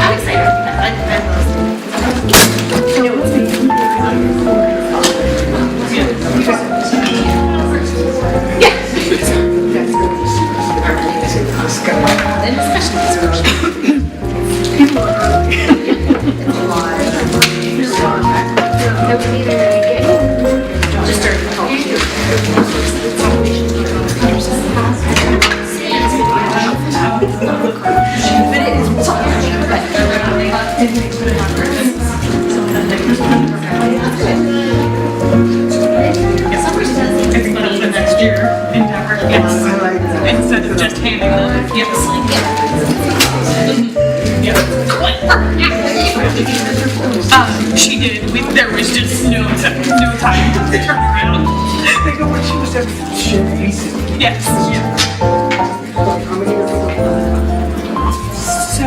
I'm excited. Instead of just handing them, yes. She did. There was just no time to turn around. They go when she was at Yes. Yeah. So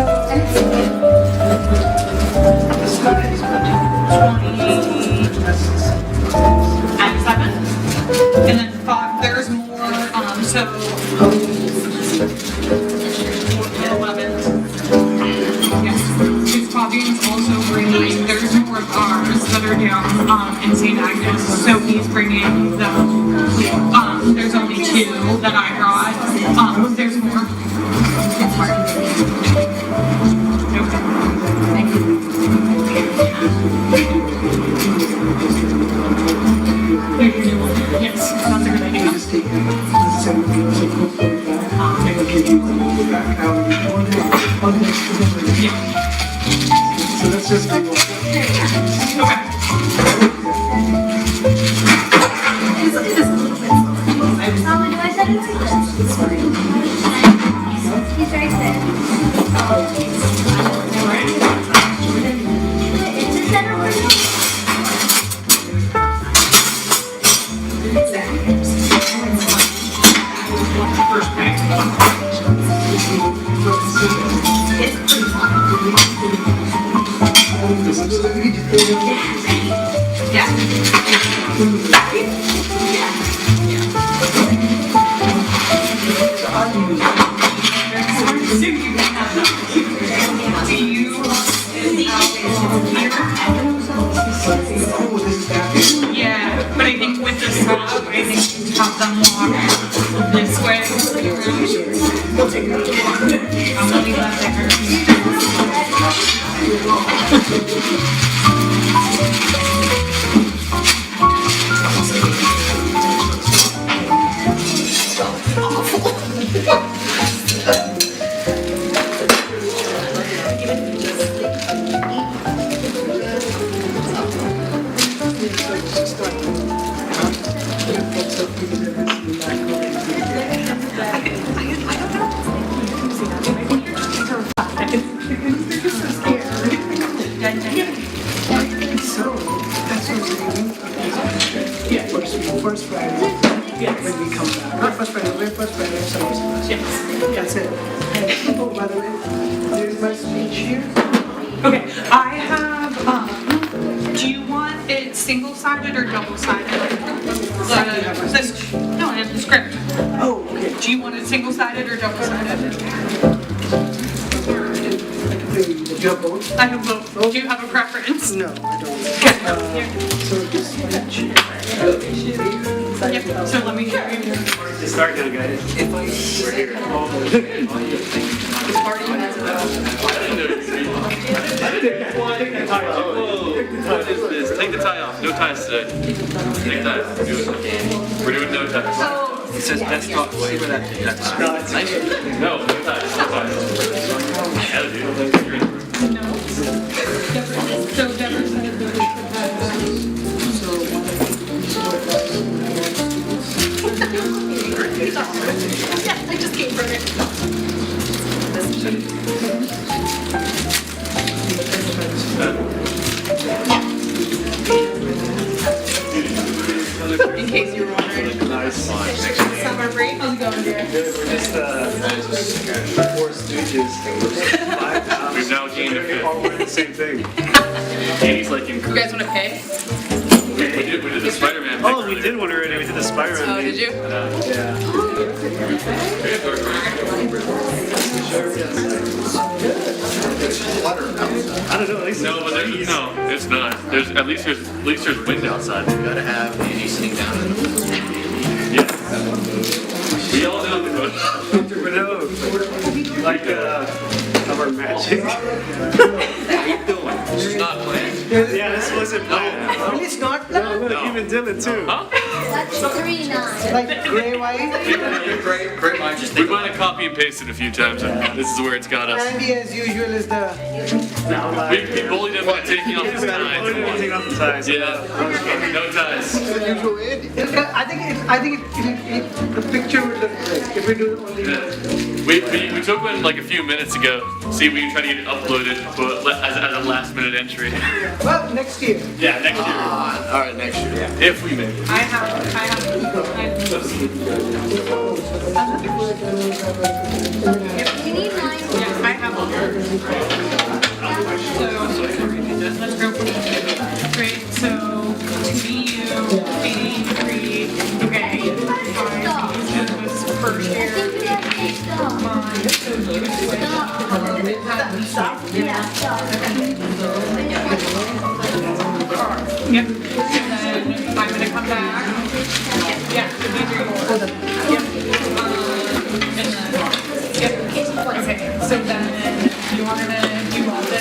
27, and then 5. There's more. So 11. Yes. His Fabian's also bringing. There's more of ours that are down in St. Agnes. So he's bringing them. There's only 2 that I brought. There's more. Yes, that's a good idea. So let's just do one. Okay. He's right there. First bank. Yeah. Yeah, but I think with the setup, I think have them walk this way. I'm gonna leave that First Friday, when we come back. Not first Friday, that's it. And, oh, by the way, there's my speech here. Okay, I have, do you want it single-sided or double-sided? No, I have the script. Oh, okay. Do you want it single-sided or double-sided? The double. I have both. Do you have a preference? No, I don't. So this speech. Yep, so let me show you. To start now, guys. If I say all What is this? Take the tie off. No ties today. Take ties. We're doing no ties. It says best talk. See where that's no, no ties. No ties. Yeah, dude. No. So Deborah said that we should have. Yeah, I just came from it. In case you were wondering. Nice. Summer break, how's it going, dear? We're just four stooges. We've now gained a fifth. All wearing the same thing. Andy's like in. You guys want to pay? We did the Spider-Man. Oh, we did one already. We did the Spider-Man. Oh, did you? Yeah. Yeah. water outside. I don't know. At least No, but there's no. It's not. There's at least there's wind outside. You gotta have Andy sitting down in the Yeah. We all know the boat. no, like our magic. How you doing? This is not planned. Yeah, this wasn't planned. Really, it's not No, look, even Dylan too. Huh? That's 3-9. like gray white. Great mind, just We think might have copy and pasted a few times, and this is where it's got us. Andy, as usual, is the. We bullied him by taking off his Take ties. off the ties. Yeah. No ties. Usual Andy. I think the picture would look great if we do only. We took one like a few minutes ago. See if we can try to get it uploaded, but as a last minute entry. Well, next year. Yeah, next year. all right, next year. If we make it. I have. You need 9. Yeah, I have all. So, let's go. Great, so, BU, 83, okay, fine, this first year. Mine, so you would switch. Yeah, stop. Yep, and then I'm gonna come back. Yeah, the B3. Yep. And then, yep. Okay, so then you wanted to do all this.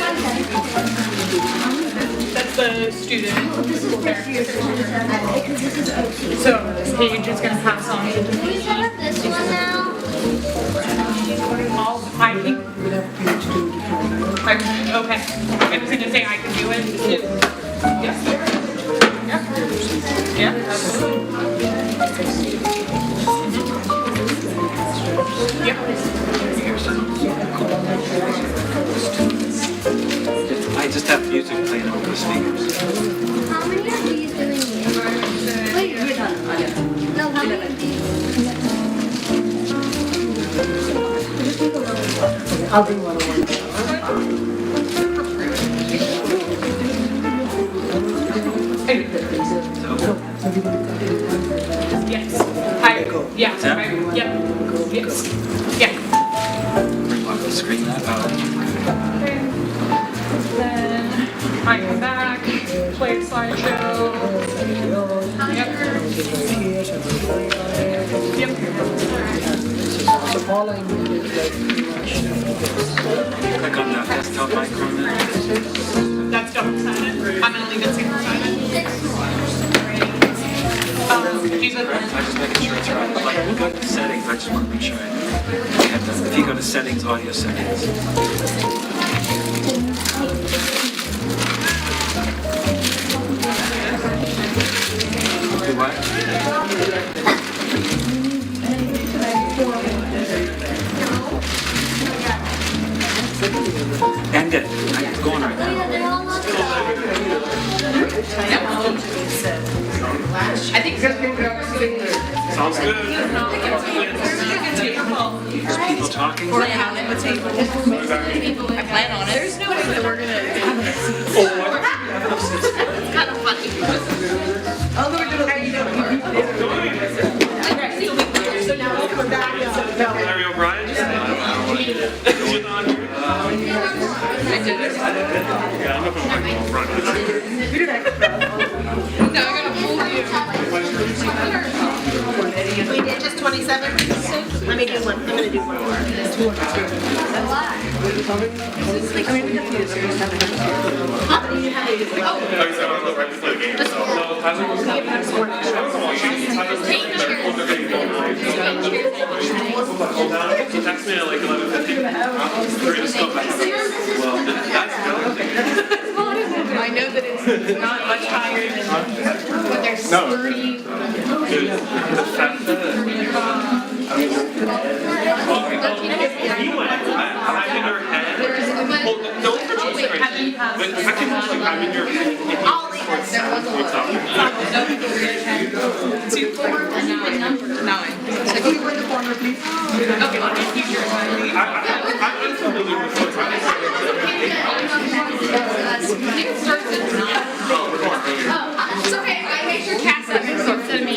That's the student. So Paige is gonna pass on. Can you set up this one now? Okay. I was gonna say I can do it too. Yes. Yeah. Yeah, absolutely. Yep. I just have music playing over the speakers. How many of these do we need? Wait, you're done. No, how many of these? I'll bring one. Yes. Yeah. Yep. Yes. Yeah. On the screen that. Then I come back, play a slideshow. Yep. Yep. So all I need is like. Click on that desktop icon there. That's double sided. I'm gonna leave it single sided. 6 more. Jesus. I just making sure it's right. Like, we go to settings. I just want to make sure. If you go to settings, audio settings. Do what? End it. It's going right now. Yeah, they're all on the I think so. Sounds good. There's people talking. Or have a table. I plan on it. There's no way that we're gonna have a seat. It's kind of funny. Oh, we're gonna how you doing? So now we're back in September. Larry O'Brien. I did it. Yeah, I'm not gonna like go front. No, I'm gonna pull you. We did just 27? Let me do one. I'm gonna do one more. Text me at like 11:50. We're gonna stop back. Well, that's I know that it's not much higher than what they're squirting. the fact that I'm in her head. Well, don't touch me right now. But if I can just like I'm in your head. I'll leave it. There was a lot. 2, 4, and 9. So can you bring the former, please? Okay, let me keep yours. I'm unfamiliar with what's happening. You can start at 9. It's okay, I make sure Cass has it instead of me.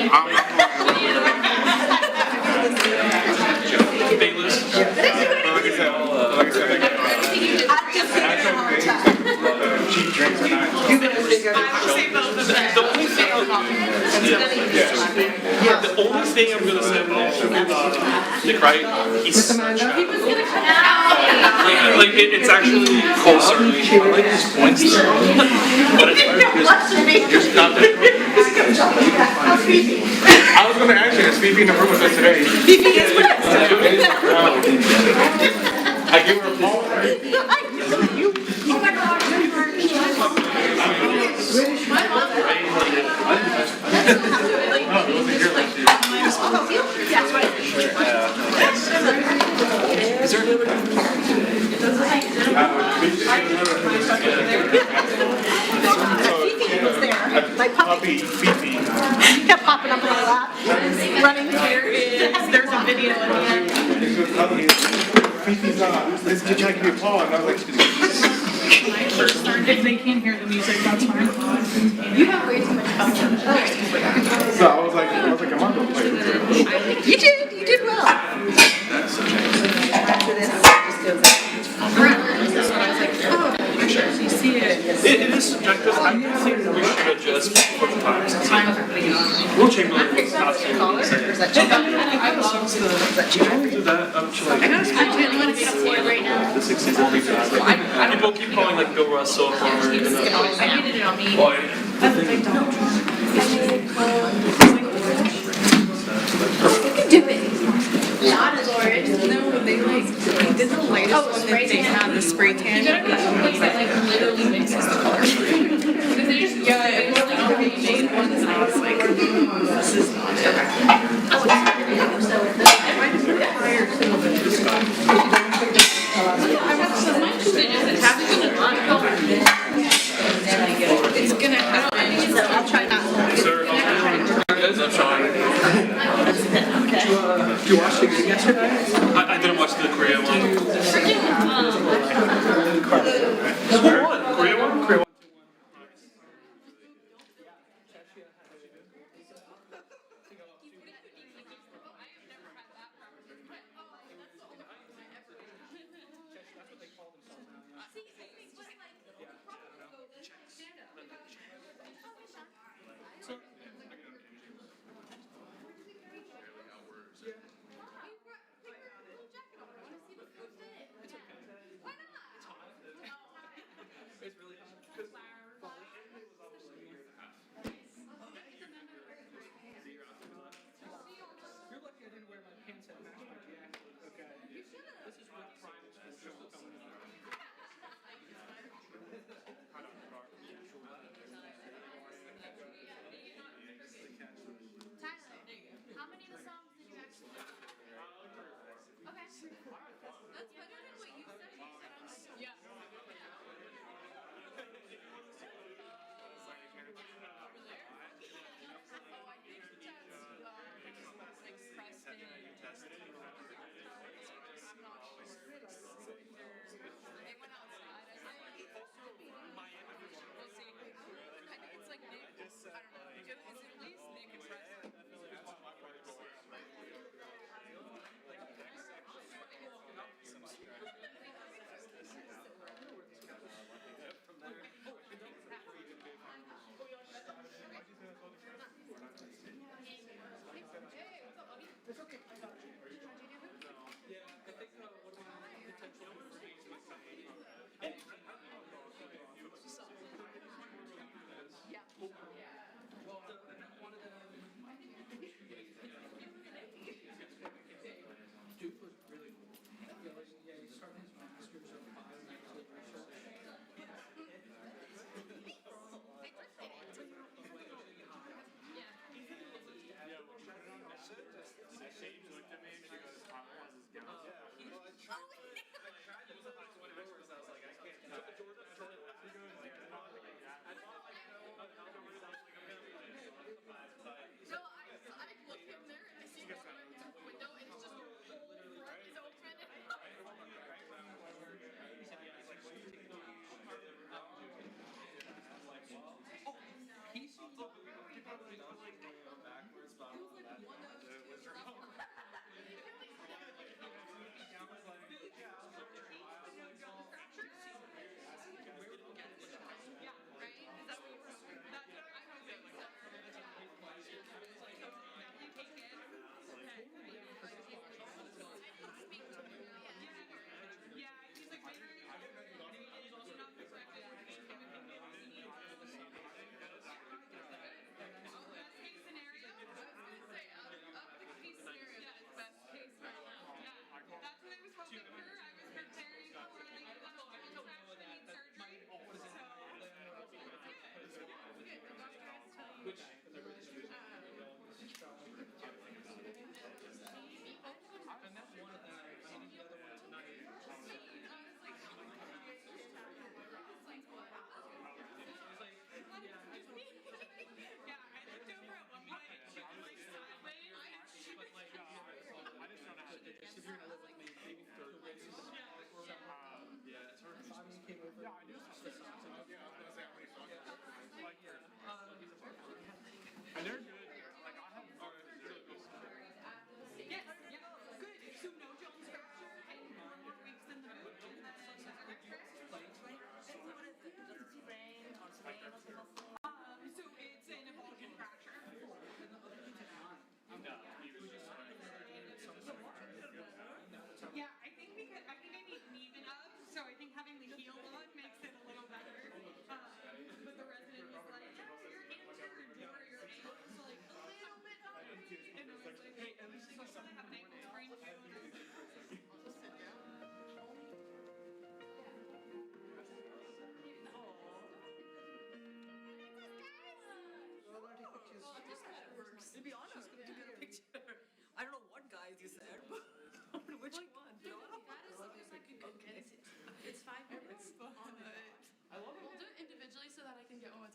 Bayless. I think you did great. Yeah. The only thing I'm gonna say about Nick Wright, he's such a it's actually closer. I like his points though. But it's just not that. I was going to ask you, is Phoebe in the room with us today? Phoebe is with us. I give her a call. Is there any other? Phoebe was there. My puppy. Phoebe. She kept popping up in my lap, running here. There's a video in the end. Phoebe's did you like to be a call? And I was like, If they can't hear the music, that's fine. You have way too much fun. so I was like, I'm not going to play. You did well. After this, just goes up. You see it. It is subjective. I think we should adjust for the times. Will Chamberlain was asking me to say Is that chicken? do that up to like the 60s and 50s. People keep calling like Bill Russell Farmer. I needed it on me. Do it. Not as orange. No, they like did the latest one that they had the spray tan. You gotta get someplace that like literally mixes the colors for you. Yeah, it was like the main one that I was like, this is not it. I want so much to just have it in a line. It's gonna happen. I'll try not to. Sir, I'm trying. Did you watch the game yesterday? I didn't watch the Korea one. Korea one? Korea one?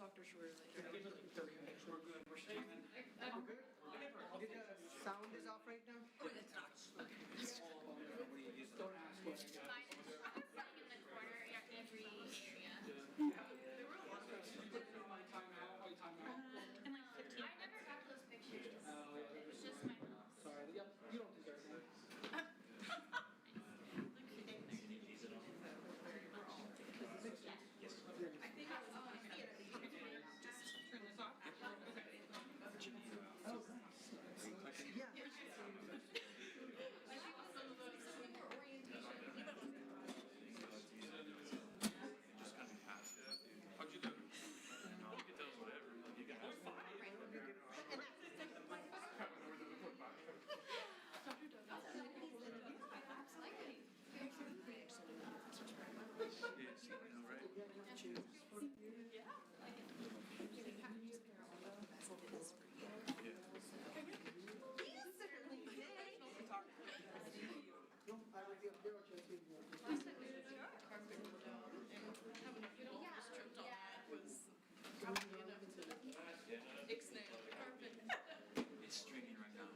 Dr. Schwer later. We're good. We're streaming. We're good. The sound is off right now. Mine is sitting in the corner at every area. In like 15. I never got those pictures. It was just my house. Sorry, you don't deserve it. I think I was on theater. Just turn this off. Yeah. Just kind of pass it. How'd you do? You can tell us whatever. You got it. Yes, you know, right? He certainly did. I will be up there or just be more. Just tripped on that was probably enough to ixnay the carpet. It's streaming right now.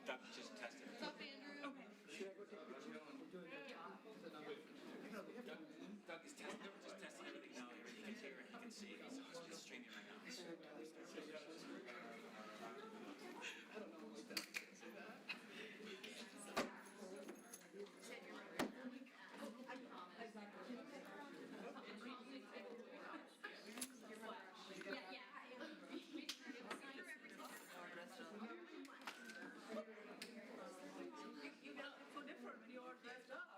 Doug just tested it. What's up, Andrew? Should I go take pictures? Doug is testing, just testing everything now. He can hear it, he can see it. So it's just streaming right now. I don't know what You got so different when you are dressed up.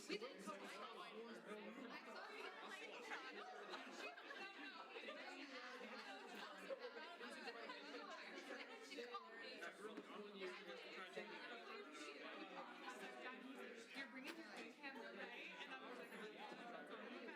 We did Cody Starlight. I'm sorry, she called me. You're bringing your own camera, right? And I was like, oh, it's so funny.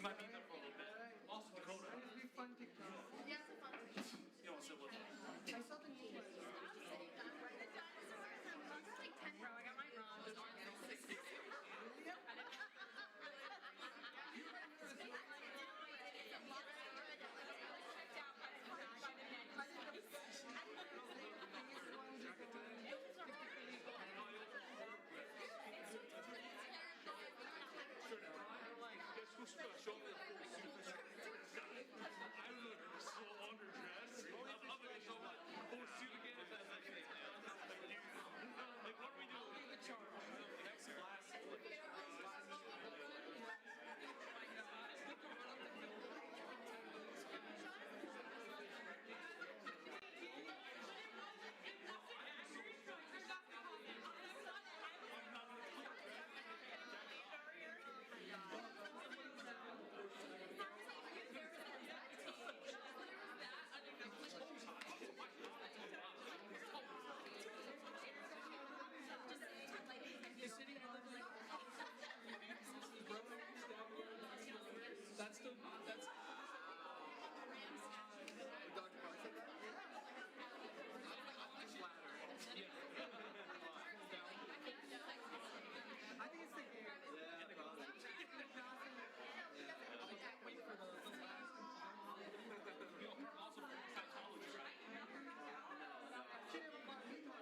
might need them for a little bit. Also Dakota. It'll be fun TikTok. Yeah, it's a fun thing. You don't sit with them. I saw the new one. I'm sitting down right the dinosaurs. I'm like 10 bro. I got mine wrong. It was on 60. Show me the full suit. I don't know, so underdressed. I'm gonna show my full suit again if that's like, like what are we doing? The charm. Next class. That's the, that's, Dr. Bond said that? I think it's the game. wait for the last. You know, also for Scientology, right? She never bought me one.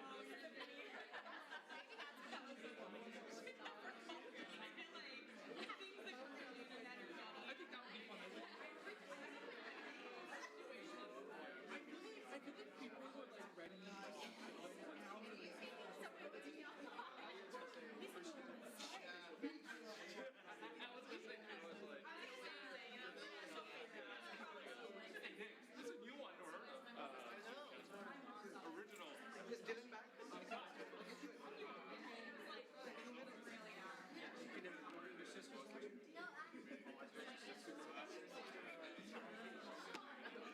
I think that would be fun. I feel like people would like recognize It's a new one, or original. Is Dylan back? your sister. No, Canadian. Say two there. I feel like Dylan Clemens on the shirt.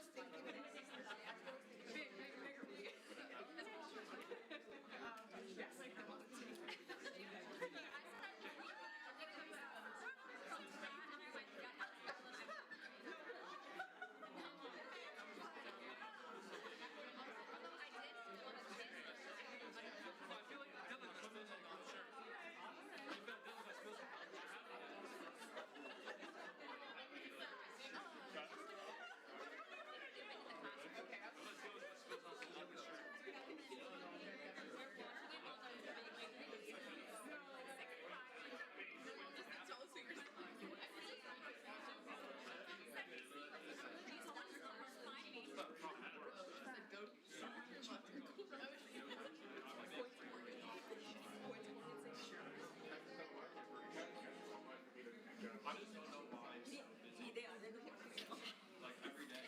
You bet Dylan's not supposed I just don't know why it's so busy. Like every day.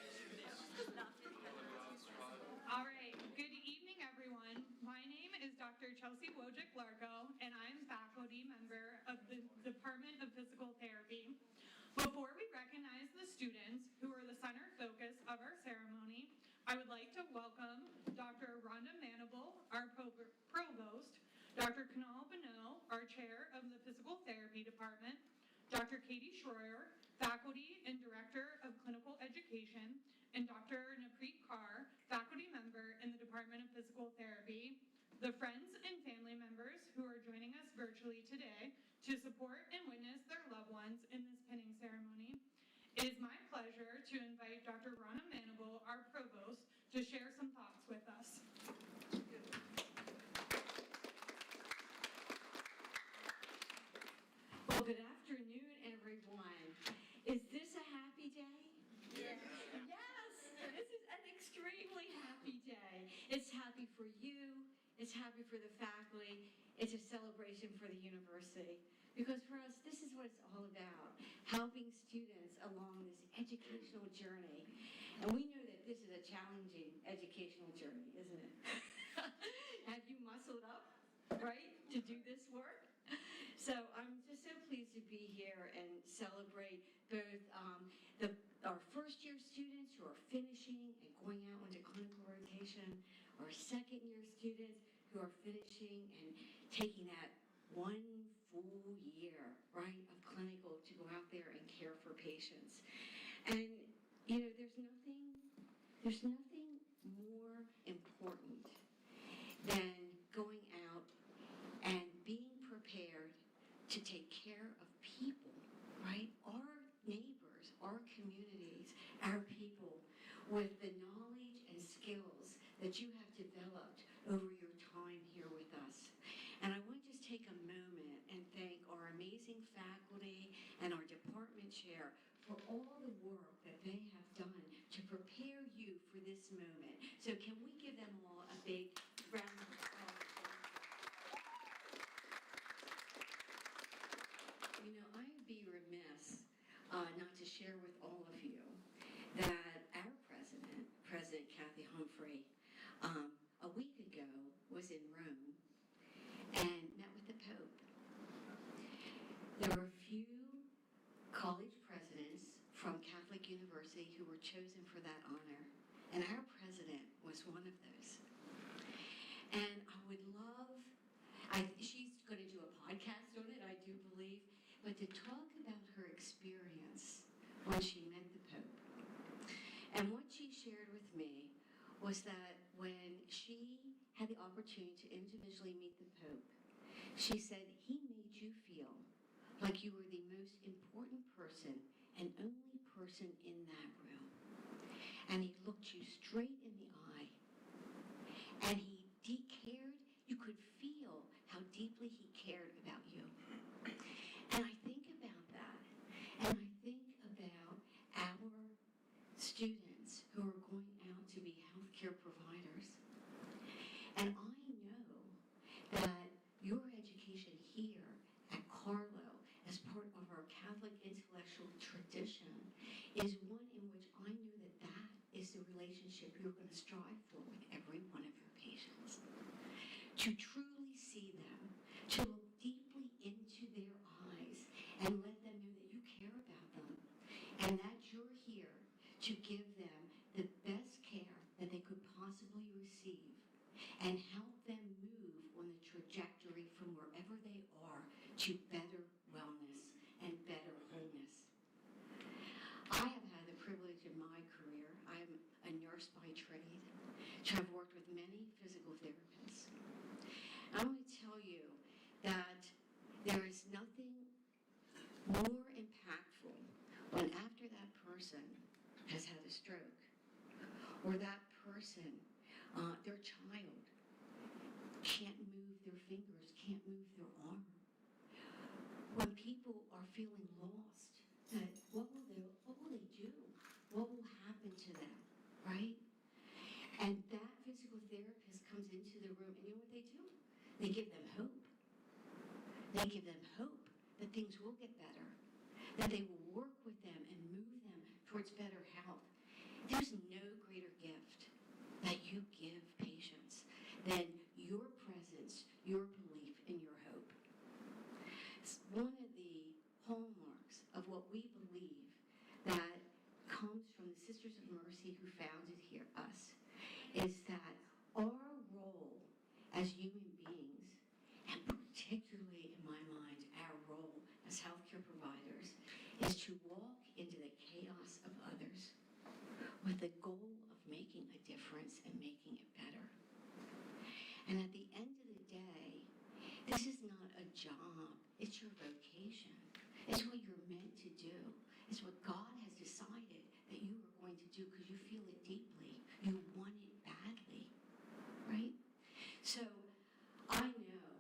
All right, good evening, everyone. My name is Dr. Chelsea Wojcik-Larko, and I'm faculty member of the Department of Physical Therapy. Before we recognize the students who are the center focus of our ceremony, I would like to welcome Dr. Rhonda Manable, our provost, Dr. Kunal Bano, our chair of the Physical Therapy Department, Dr. Katie Schroyer, faculty and director of clinical education, and Dr. Napreet Kaur, faculty member in the Department of Physical Therapy, the friends and family members who are joining us virtually today to support and witness their loved ones in this pinning ceremony. It is my pleasure to invite Dr. Rhonda Manable, our provost, to share some thoughts with us. Well, good afternoon, everyone. Is this a happy day? Yes, this is an extremely happy day. It's happy for you, it's happy for the faculty, it's a celebration for the university. Because for us, this is what it's all about, helping students along this educational journey. And we know that this is a challenging educational journey, isn't it? Have you muscled up, right, to do this work? So I'm just so pleased to be here and celebrate our second-year students who are finishing and taking that one full year, right, of clinical to go out there and care for patients. And, you know, there's nothing more important than going out and being prepared to take care of people, right? Our neighbors, our communities, our people, with the knowledge and skills that you have developed over your time here with us. And I want to just take a moment and thank our amazing faculty and our department chair for all the work that they have done to prepare you for this moment. So can we give them all a big round of applause? You know, I would be remiss not to share with all of you that our President Kathy Humphrey, a week ago was in Rome and met with the Pope. There were a few college presidents from Catholic University who were chosen for that honor, and our president was one of those. And I would love, she's going to do a podcast on it, I do believe, but to talk about her experience when she met the Pope. And what she shared with me was that when she had the opportunity to individually meet the Pope, she said he made you feel like you were the most important person and only person in that room. And he looked you straight in the eye. And he cared, you could feel how deeply he cared about you. And I think about that. And I think about our students who are going out to be healthcare providers. And I know that your education here at Carlow, as part of our Catholic intellectual tradition, is one in which I know that that is the relationship you're going to strive for with every one of your patients. To truly see them, to look deeply into their eyes and let them know that you care about them and that you're here to give them the best care that they could possibly receive and help them move on the trajectory from wherever they are to better wellness and better wholeness. I have had the privilege in my career, I'm a nurse by trade, to have worked with many physical therapists. I want to tell you that there is nothing more impactful when after that person has had a stroke, or that person, their child, can't move their fingers, can't move their arm. When people are feeling lost, that what will they do? What will happen to them, right? And that physical therapist comes into the room, and you know what they do? They give them hope. They give them hope that things will get better, that they will work with them and move them towards better health. There's no greater gift that you give patients than your presence, your belief, and your hope. It's one of the hallmarks of what we believe that comes from the Sisters of Mercy who founded here, us, is that our role as human beings, and particularly in my mind, our role as healthcare providers, is to walk into the chaos of others with the goal of making a difference and making it better. And at the end of the day, this is not a job, it's your vocation. It's what you're meant to do. It's what God has decided that you are going to do because you feel it deeply. You want it badly, right? So I know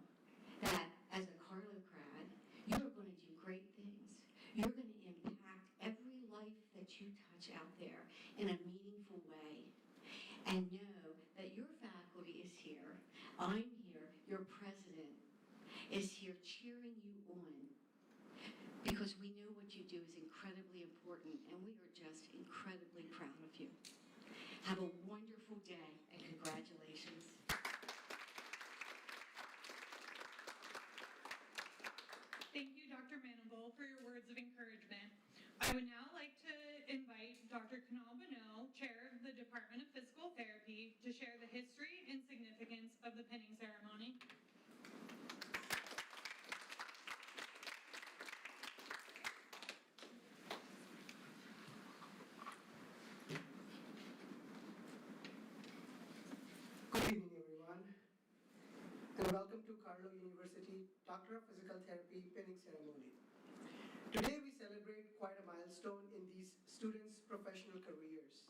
that as a Carlow grad, you're going to do great things. You're going to impact every life that you touch out there in a meaningful way. And know that your faculty is here, I'm here, your president is here cheering you on, because we know what you do is incredibly important, and we are just incredibly proud of you. Have a wonderful day, and congratulations. Thank you, Dr. Manable, for your words of encouragement. I would now like to invite Dr. Kunal Bano, Chair of the Department of Physical Therapy, to share the history and Doctor of Physical Therapy pinning ceremony. Today we celebrate quite a milestone in these students' professional careers.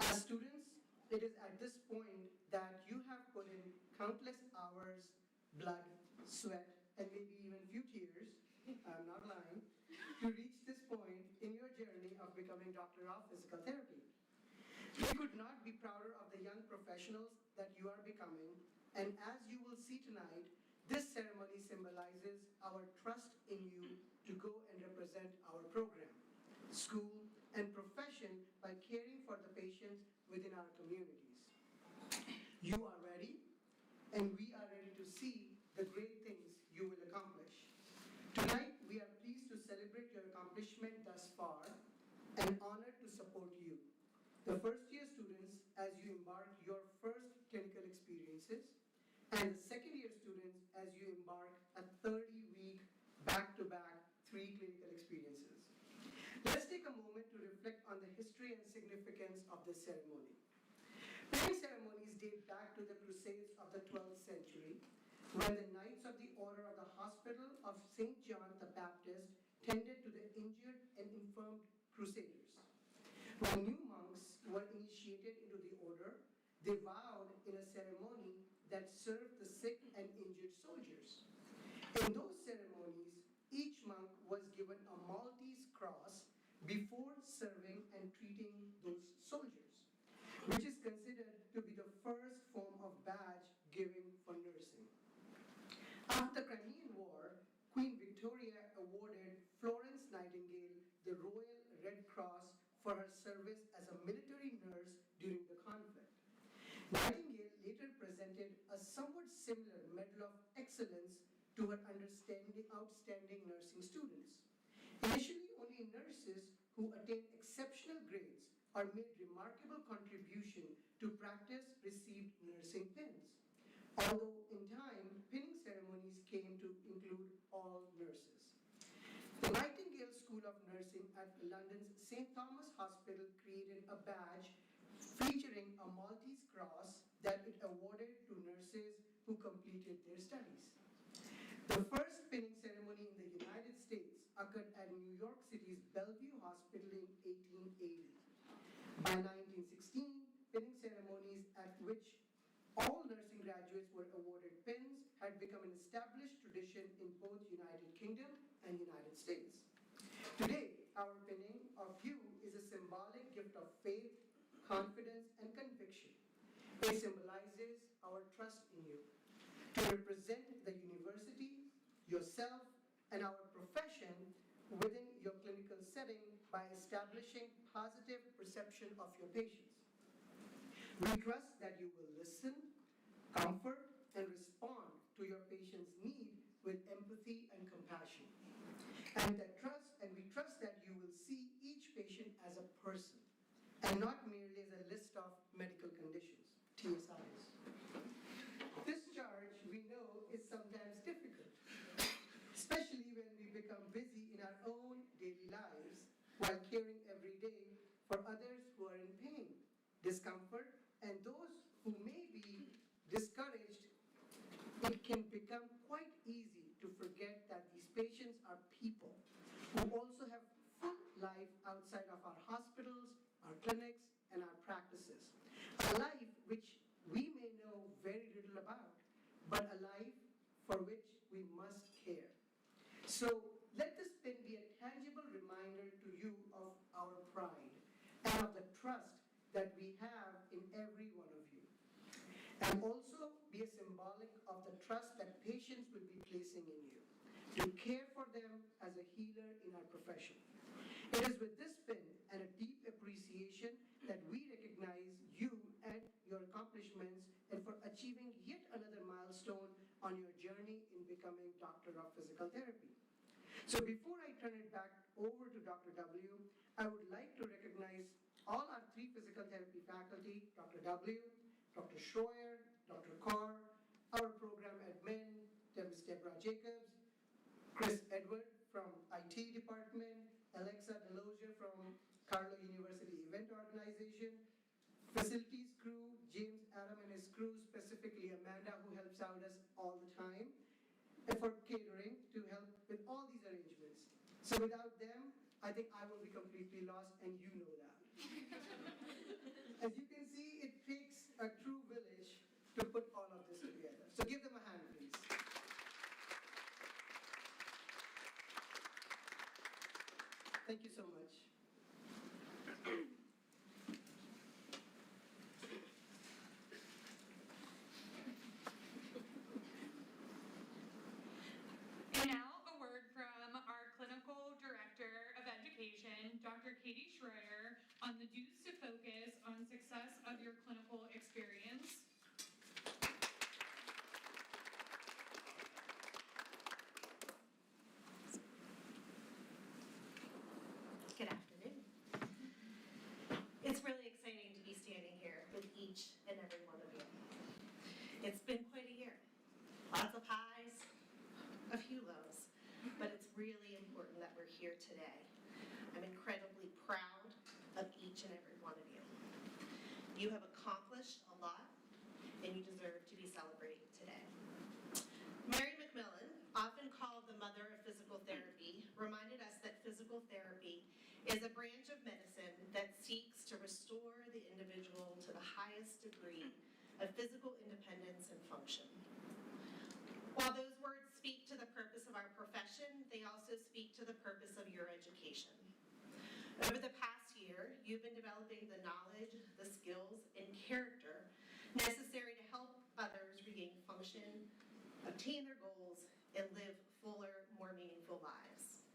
As students, it is at this point that you have put in countless hours, blood, sweat, and maybe even few tears, I'm not lying, to reach this point in your journey of becoming Doctor of Physical Therapy. We could not be prouder of the young professionals that you are becoming, and as you will see tonight, this ceremony symbolizes our trust in you to go and represent our program, school, and profession by caring for the patients within our communities. You are ready, and we are ready to see the great things you will accomplish. Tonight, we are pleased to celebrate your accomplishment thus far and honored to support you, the first-year students, as you embark your first clinical experiences, and the second-year students as you embark a 30-week back-to-back 3 clinical experiences. Let's take a moment to reflect on the history and significance of this ceremony. Pinning ceremonies date back to the Crusades of the 12th century, when the Knights of the Order of the Hospital of St. John the Baptist tended to the injured and infirmed crusaders. When new monks were initiated into the order, they vowed in a ceremony that served the sick and injured soldiers. In those ceremonies, each monk was given a Maltese cross before serving and treating those soldiers, which is considered to be the first form of badge giving for nursing. After the Crimean War, Queen Victoria awarded Florence Nightingale the Royal Red Cross for her service as a military nurse during the conflict. Nightingale later presented a somewhat similar Medal of Excellence to her outstanding nursing students. Initially, only nurses who attained exceptional grades or made remarkable contribution to practice received nursing pins. Although in time, pinning ceremonies came to include all nurses. The Nightingale School of Nursing at London's St. Thomas Hospital created a badge featuring a Maltese cross that it awarded to nurses who completed their studies. The first pinning ceremony in the United States occurred at New York City's Bellevue Hospital in 1880. By 1916, pinning ceremonies at which all nursing graduates were awarded pins had become an established tradition in both United Kingdom and United States. Today, our pinning of you is a symbolic gift of faith, confidence, and conviction. It symbolizes our trust in you to represent the university, yourself, and our profession within your clinical setting by establishing positive perception of your patients. We trust that you will listen, comfort, and respond to your patient's need with empathy and compassion. And we trust that you will see each patient as a person and not merely as a list of medical conditions, TSIs. This charge, we know, is sometimes difficult, especially when we become busy in our own daily lives while caring every day for others who are in pain, discomfort, and those who may be discouraged. It can become quite easy to forget that these patients are people who also have full life outside of our hospitals, our clinics, and our practices. A life which we may know very little about, but a life for which we must care. So let this pin be a tangible reminder to you of our pride and of the trust that we have in every one of you. And also be a symbolic of the trust that patients will be placing in you, to care for them as a healer in our profession. It is with this pin and a deep appreciation that we recognize you and your accomplishments and for achieving yet another milestone on your journey in becoming Doctor of Physical Therapy. So before I turn it back over to Dr. W, I would like to recognize all our 3 physical therapy faculty, Dr. W, Dr. Schroyer, Dr. Carr, our program admin, Ms. Deborah Jacobs, Chris Edward from IT department, Alexa Delozier from Carlow University Event Organization, facilities crew, James Adam and his crew, specifically Amanda who helps out us all the time, and for catering to help with all these arrangements. So without them, I think I will be completely lost, and you know that. As you can see, it takes a true village to put all of this together. So give them a hand, please. Thank you so much. And now a word from our Clinical Director of Education, Dr. Katie Schroeder, on the dues to focus on success of your clinical experience. Good afternoon. It's really exciting to be standing here with each and every one of you. It's been quite a year. Lots of highs, a few lows, but it's really important that we're here today. I'm incredibly proud of each and every one of you. You have accomplished a lot, and you deserve to be celebrating today. Mary McMillan, often called the mother of physical therapy, reminded us that physical therapy is a branch of medicine that seeks to restore the individual to the highest degree of physical independence and function. While those words speak to the purpose of our profession, they also speak to the purpose of your education. Over the past year, you've been developing the knowledge, the skills, and character necessary to help others regain function, obtain their goals, and live fuller, more meaningful lives.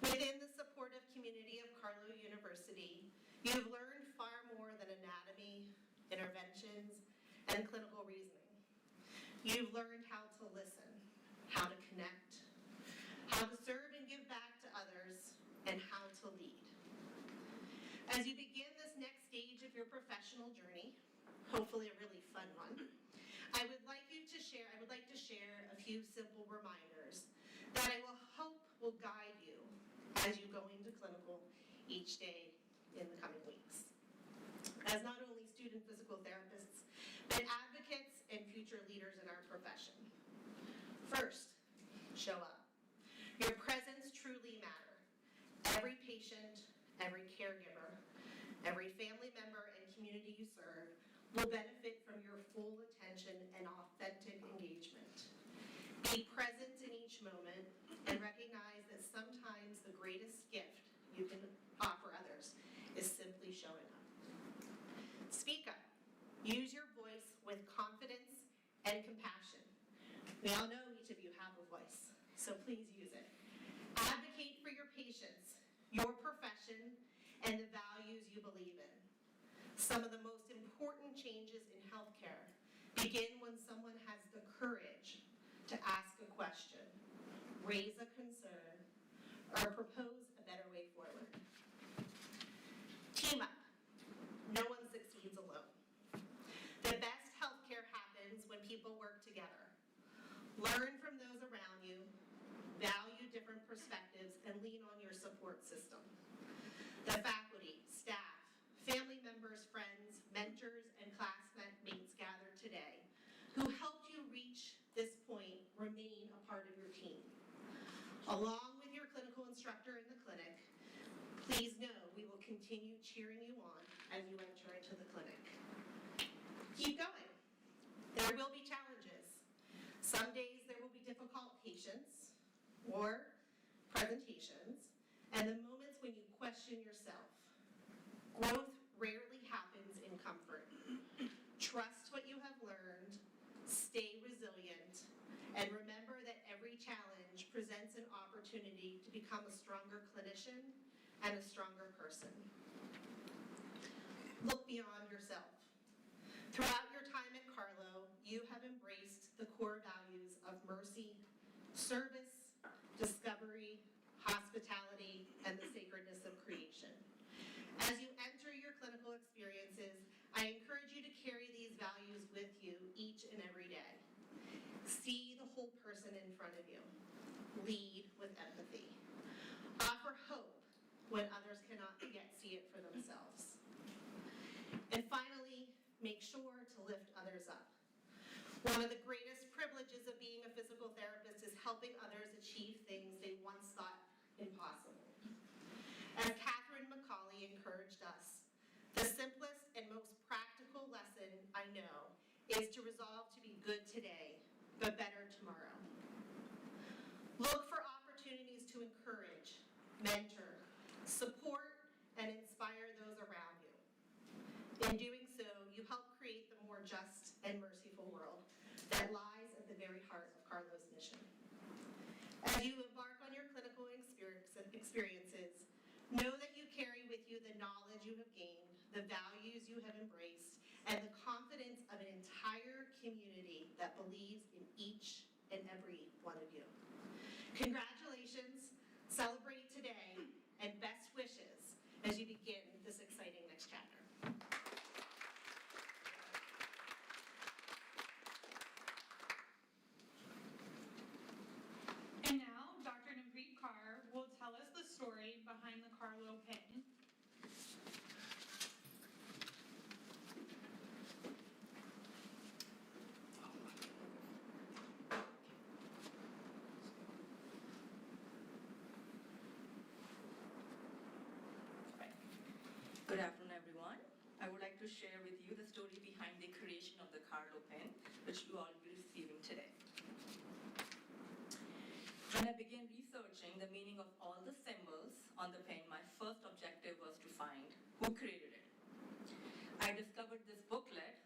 Within the supportive community of Carlow University, you have learned far more than anatomy, interventions, and clinical reasoning. You've learned how to listen, how to connect, how to serve and give back to others, and how to lead. As you begin this next stage of your professional journey, hopefully a really fun one, I would like to share a few simple reminders that I will hope will guide you as you go into clinical each day in the coming weeks. As not only student physical therapists, but advocates and future leaders in our profession. First, show up. Your presence truly matters. Every patient, every caregiver, every family member and community you serve will benefit from your full attention and authentic engagement. Be present in each moment and recognize that sometimes the greatest gift you can offer others is simply showing up. Speak up. Use your voice with confidence and compassion. We all know each of you have a voice, so please use it. Advocate for your patients, your profession, and the values you believe in. Some of the most important changes in healthcare begin when someone has the courage to ask a question, raise a concern, or propose a better way forward. Team up. No one succeeds alone. The best healthcare happens when people work together. Learn from those around you, value different perspectives, and lean on your support system. The faculty, staff, family members, friends, mentors, and classmates gathered today who helped you reach this point remain a part of your team. Along with your clinical instructor in the clinic, please know we will continue cheering you on as you enter into the clinic. Keep going. There will be challenges. Some days there will be difficult patients or presentations, and the moments when you question yourself. Growth rarely happens in comfort. Trust what you have learned, stay resilient, and remember that every challenge presents an opportunity to become a stronger clinician and a stronger person. Look beyond yourself. Throughout your time at Carlow, you have embraced the core values of mercy, service, discovery, hospitality, and the sacredness of creation. As you enter your clinical experiences, I encourage you to carry these values with you each and every day. See the whole person in front of you. Lead with empathy. Offer hope when others cannot yet see it for themselves. And finally, make sure to lift others up. One of the greatest privileges of being a physical therapist is helping others achieve things they once thought impossible. As Catherine McCauley encouraged us, the simplest and most practical lesson I know is to resolve to be good today, but better tomorrow. Look for opportunities to encourage, mentor, support, and inspire those around you. In doing so, you help create the more just and merciful world that lies at the very heart of Carlo's mission. As you embark on your clinical experiences, know that you carry with you the knowledge you have gained, the values you have embraced, and the confidence of an entire community that believes in each and every one of you. Congratulations, celebrate today, and best wishes as you begin this exciting next chapter. And now, Dr. Navreet Kaur will tell us the story behind the Carlo pin. Good afternoon, everyone. I would like to share with you the story behind the creation of the Carlo pen, which you all will be receiving today. When I began researching the meaning of all the symbols on the pen, my first objective was to find who created it. I discovered this booklet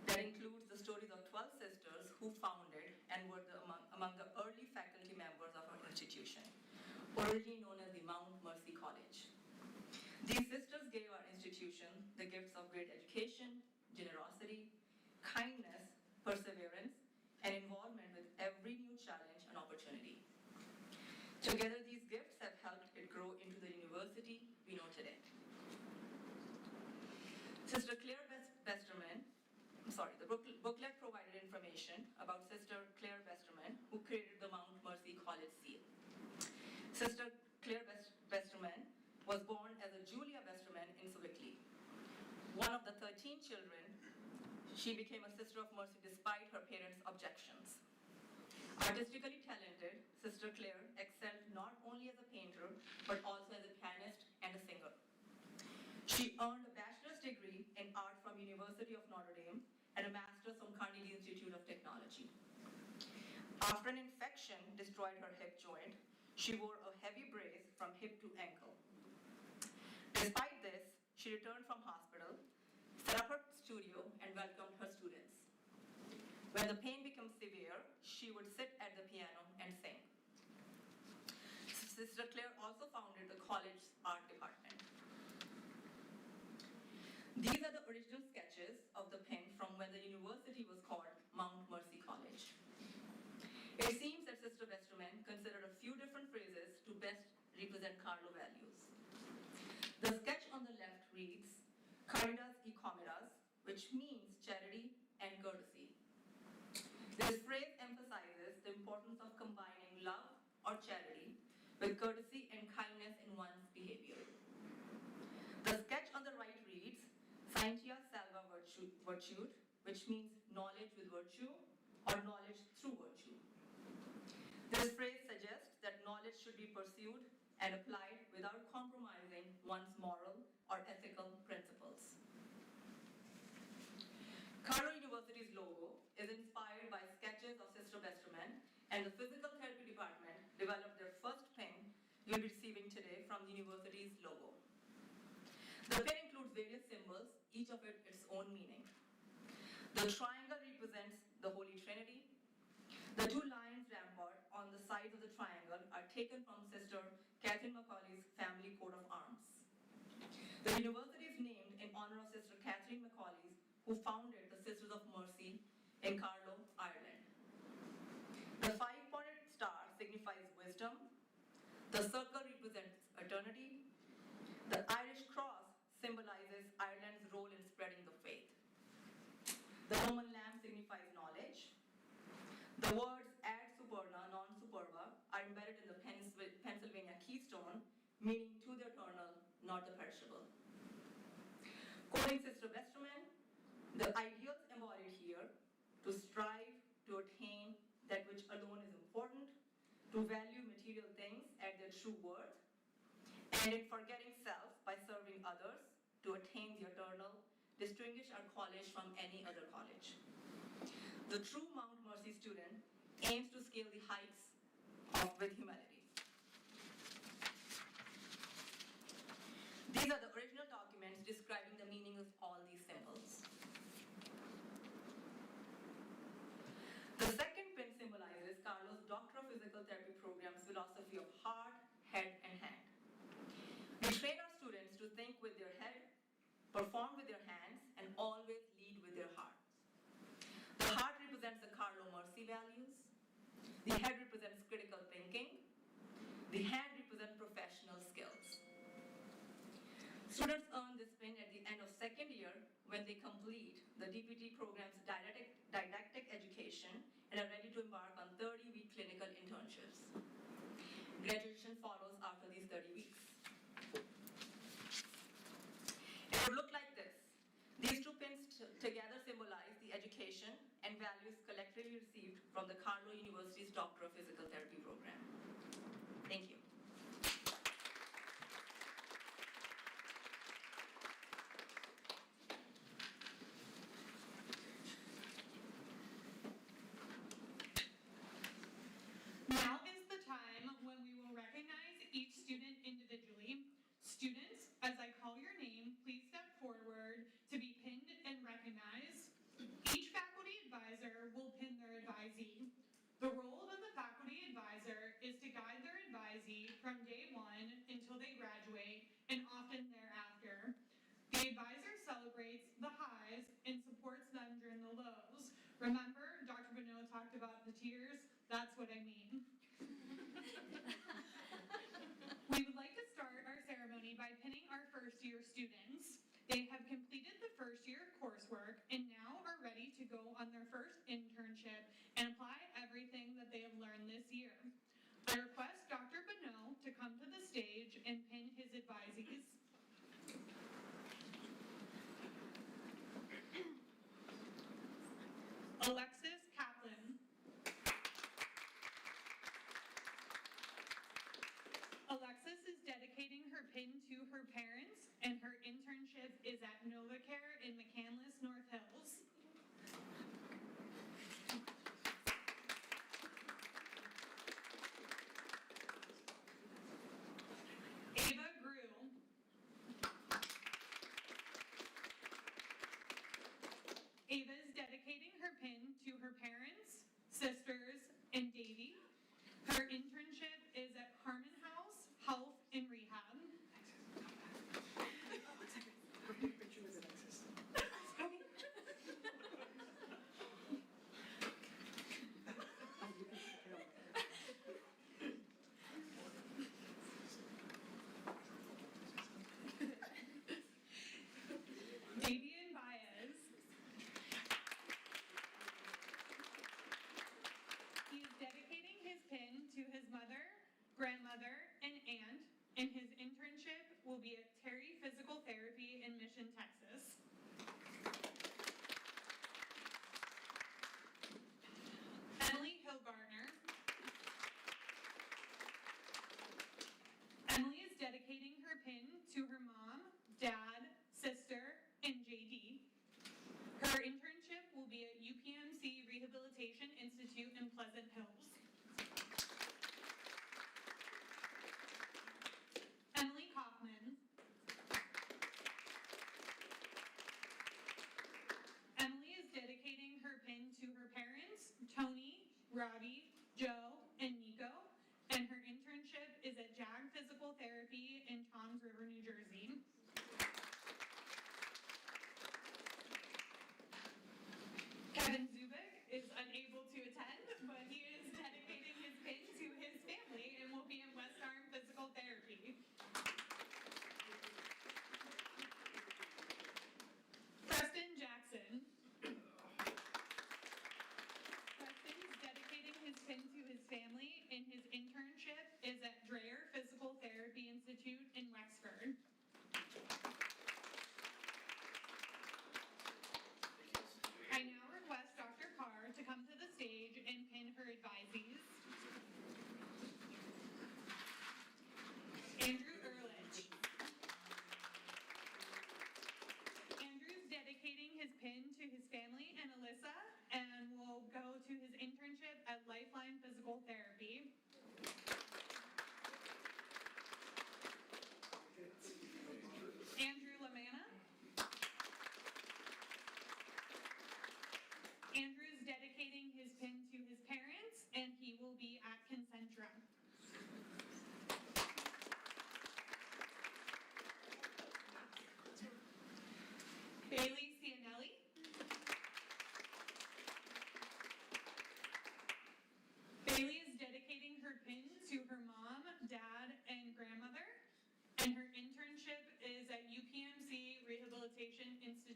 that includes the stories of 12 sisters who founded and were among the early faculty members of our institution, originally known as the Mount Mercy College. These sisters gave our institution the gifts of great education, generosity, kindness, perseverance, and involvement with every new challenge and opportunity. Together, these gifts have helped it grow into the university we know today. Sister Claire Westerman, the booklet provided information about Sister Claire Westerman, who created the Mount Mercy College seal. Sister Claire Westerman was born as a Julia Westerman in Sewickley. One of the 13 children, she became a Sister of Mercy despite her parents' objections. Artistically talented, Sister Claire excelled not only as a painter, but also as a pianist and a singer. She earned a bachelor's degree in art from University of Notre Dame and a master's from Carnegie Institute of Technology. After an infection destroyed her hip joint, she wore a heavy brace from hip to ankle. Despite this, she returned from hospital, set up her studio, and welcomed her students. When the pain became severe, she would sit at the piano and sing. Sister Claire also founded the college's art department. These are the original sketches of the pen from when the university was called Mount Mercy College. It seems that Sister Westerman considered a few different phrases to best represent Carlo values. The sketch on the left reads, Caritas y Comidas, which means charity and courtesy. This phrase emphasizes the importance of combining love or charity with courtesy and kindness in one's behavior. The sketch on the right reads, Scientia salva virtute, which means knowledge with virtue or knowledge through virtue. This phrase suggests that knowledge should be pursued and applied without compromising one's moral or ethical principles. Carlo University's logo is inspired by sketches of Sister Westerman, and the physical therapy department developed their first pen you'll be receiving today from the university's logo. The pen includes various symbols, each of it its own meaning. The triangle represents the Holy Trinity. The two lions rampart on the sides of the triangle are taken from Sister Catherine McCauley's family coat of arms. The university is named in honor of Sister Catherine McCauley, who founded the Sisters of Mercy in Carlow, Ireland. The five-pointed star signifies wisdom. The circle represents eternity. The Irish cross symbolizes Ireland's role in spreading the faith. The Roman lamb signifies knowledge. The words ad superna, non superba are embedded in the Pennsylvania keystone, meaning to the eternal, not the perishable. Quoting Sister Westerman, the ideals embodied here, to strive, to value material things at their true worth, and in forgetting self by serving others to attain the eternal, distinguish our college from any other college. The true Mount Mercy student aims to scale the heights with humility. These are the original documents describing the meaning of all these symbols. The second pin symbolizes Carlos' Doctor of Physical Therapy program's philosophy of heart, head, and hand. We train our students to think with their head, perform with their hands, and always lead with their heart. The heart represents the Carlo Mercy values. The head represents critical thinking. The hand represents professional skills. Students earn this pin at the end of second year when they complete the DPT program's didactic education and are ready to embark on 30-week clinical internships. Graduation follows after these 30 weeks. It would look like this. These two pins together symbolize the education and values collectively received from the Carlo University's Doctor of Physical Therapy program. Thank you. Now is the time when we will recognize each student individually. Students, as I call your name, please step forward to be pinned and recognized. Each faculty advisor will pin their advisee. The role of the faculty advisor is to guide their advisee from day one until they graduate, and often thereafter. The advisor celebrates the highs and supports them during the lows. Remember, Dr. Bonneau talked about the tears? That's what I mean. We would like to start our ceremony by pinning our first-year students. They have completed the first year of coursework and now are ready to go on their first internship and apply everything that they have learned this year. I request Dr. Bonneau to come to the stage and pin his advisees. Alexis Kaplan. Alexis is dedicating her pin to her parents, and her internship is at NovaCare in McCandless, North Hills. Ava Grew. Ava is dedicating her pin to her parents, sisters, and Davy. Her internship is at Harmon House Health and Rehab. Davian Baez. He is dedicating his pin to his mother, grandmother, and aunt, and his internship will be at Terry Physical Therapy in Mission, Texas. Emily Hillgartner. Emily is dedicating her pin to her mom, dad, sister, and JD. Her internship will be at UPMC Rehabilitation Institute in Pleasant Hills. Emily Kaufman. Emily is dedicating her pin to her parents, Tony, Robbie, Joe, and Nico, and her internship is at JAG Physical Therapy in Toms River, New Jersey. Kevin Zubik is unable to attend, but he is dedicating his pin to his family and will be in West Arm Physical Therapy. Preston Jackson. Preston is dedicating his pin to his family, and his internship is at Dreyer Physical Therapy Institute in Wexford.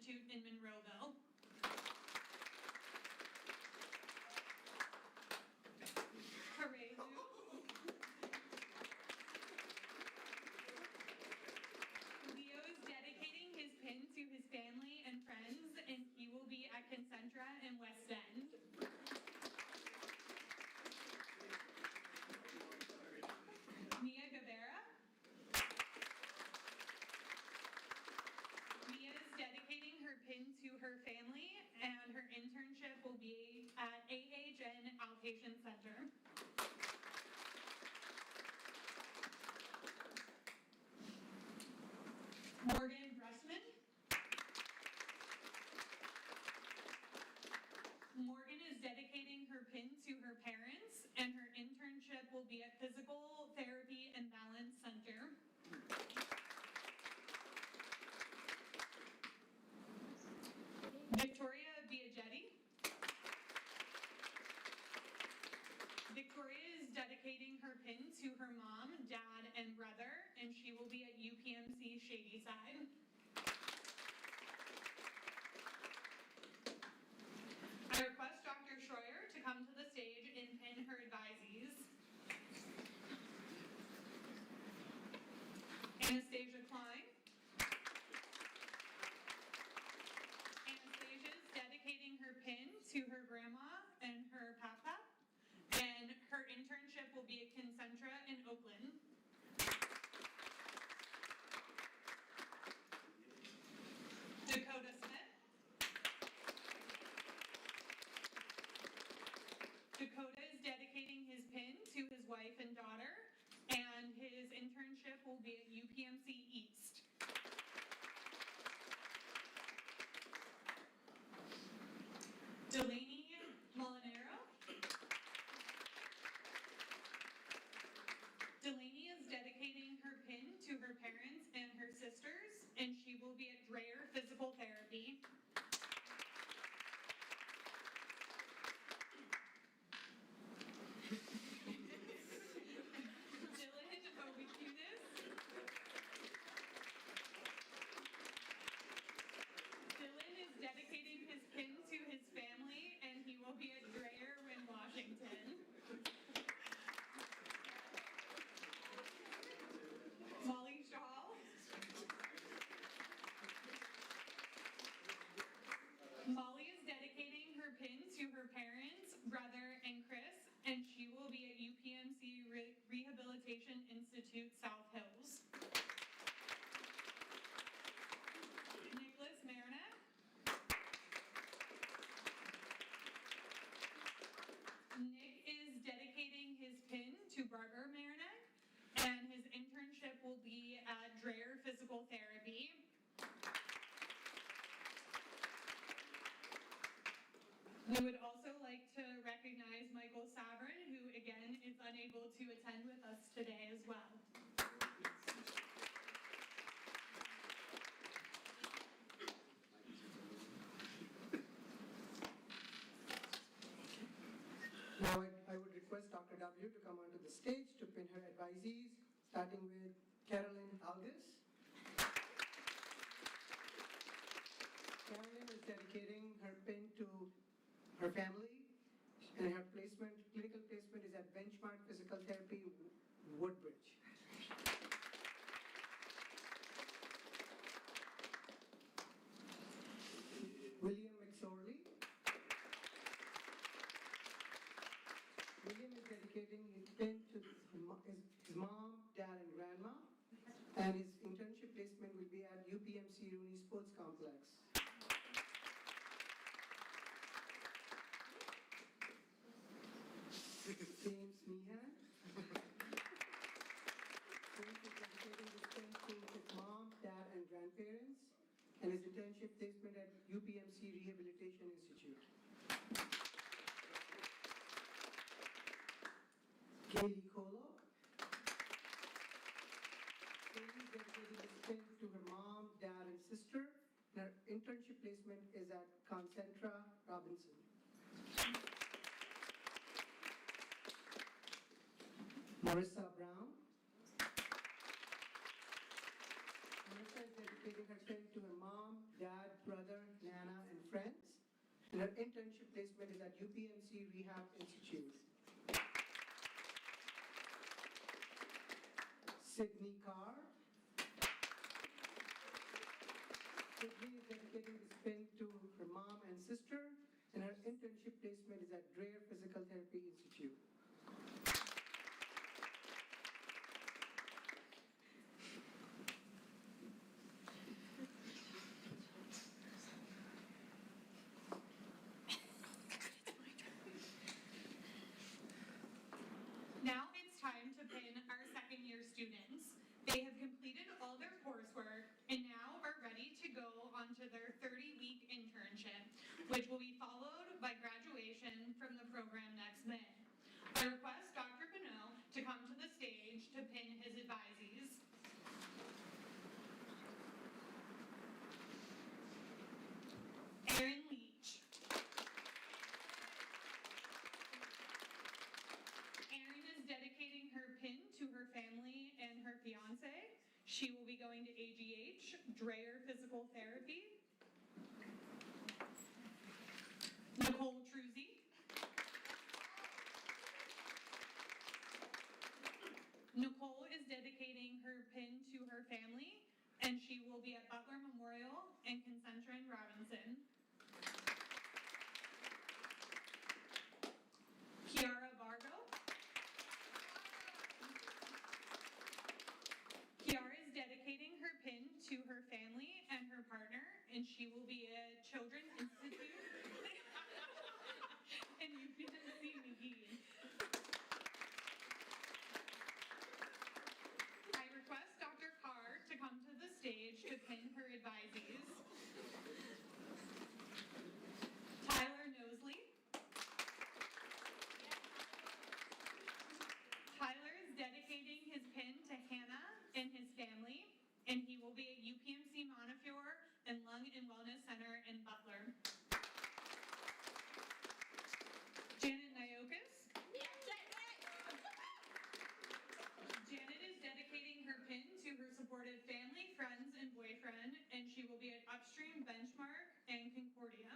Institute in Monroeville. Hooray, Lou. Leo is dedicating his pin to his family and friends, and he will be at Concentra in West End. Mia Guevara. Mia is dedicating her pin to her family, and her internship will be at AHN Outpatient Center. Morgan Bressman. Morgan is dedicating her pin to her parents, and her internship will be at Physical Therapy and Balance Center. Victoria Biagetti. Victoria is dedicating her pin to her mom, dad, and brother, and she will be at UPMC Shadyside. I request Dr. Schroyer to come to the stage and pin her advisees. Anastasia Klein. Anastasia is dedicating her pin to her grandma and her papa, and her internship will be at Concentra in Oakland. Dakota Smith. Dakota is dedicating his pin to his wife and daughter, and his internship will be at UPMC East. Delaney Molinaro. Delaney is dedicating her pin to her parents and her sisters, and she will be at Dreyer Physical Therapy. Dylan Obicunis. Dylan is dedicating his pin to his family, and he will be at Dreyer in Washington. Molly Shaw. Molly is dedicating her pin to her parents, brother, and Chris, and she will be at UPMC Rehabilitation Institute, South Hills. Nicholas Marinette. Nick is dedicating his pin to Barbara Marinette, and his internship will be at Dreyer Physical Therapy. We would also like to recognize Michael Savrin, who again is unable to attend with us today as well. Now I would request Dr. W to come onto the stage to pin her advisees, starting with Carolyn Algus. Carolyn is dedicating her pin to her family, and her clinical placement is at Benchmark Physical Therapy, Woodbridge. William McSorley. William is dedicating his pin to his mom, dad, and grandma, and his internship placement will be at UPMC Rooney Sports Complex. James Meehan. James is dedicating his pin to his mom, dad, and grandparents, and his internship placement at UPMC Rehabilitation Institute. Kaylee Kolo. Kaylee is dedicating his pin to her mom, dad, and sister, and her internship placement is at Concentra Robinson. Marissa Brown. Marissa is dedicating her pin to her mom, dad, brother, Nana, and friends. And her internship placement is at UPMC Rehab Institute. Sydney Carr. Sydney is dedicating this pin to her mom and sister, and her internship placement is at Dreher Physical Therapy Institute. Now it's time to pin our second year students. They have completed all their coursework and now are ready to go onto their 30-week internship, which will be followed by graduation from the program next May. I request Dr. Bonneau to come to the stage to pin his advisees. Erin Leach. Erin is dedicating her pin to her family and her fiance. She will be going to AGH, Dreher Physical Therapy. Nicole Truzzi. Nicole is dedicating her pin to her family, and she will be at Butler Memorial and Concentra in Robinson. Kiara Vargo. Kiara is dedicating her pin to her family and her partner, and she will be at Children's Institute and UPMC McGee. I request Dr. Carr to come to the stage to pin her advisees. Tyler Nosley. Tyler is dedicating his pin to Hannah and his family, and he will be at UPMC Montefiore and Lung and Wellness Center in Butler. Janet Nyokas. Janet is dedicating her pin to her supportive family, friends, and boyfriend, and she will be at Upstream, Benchmark, and Concordia.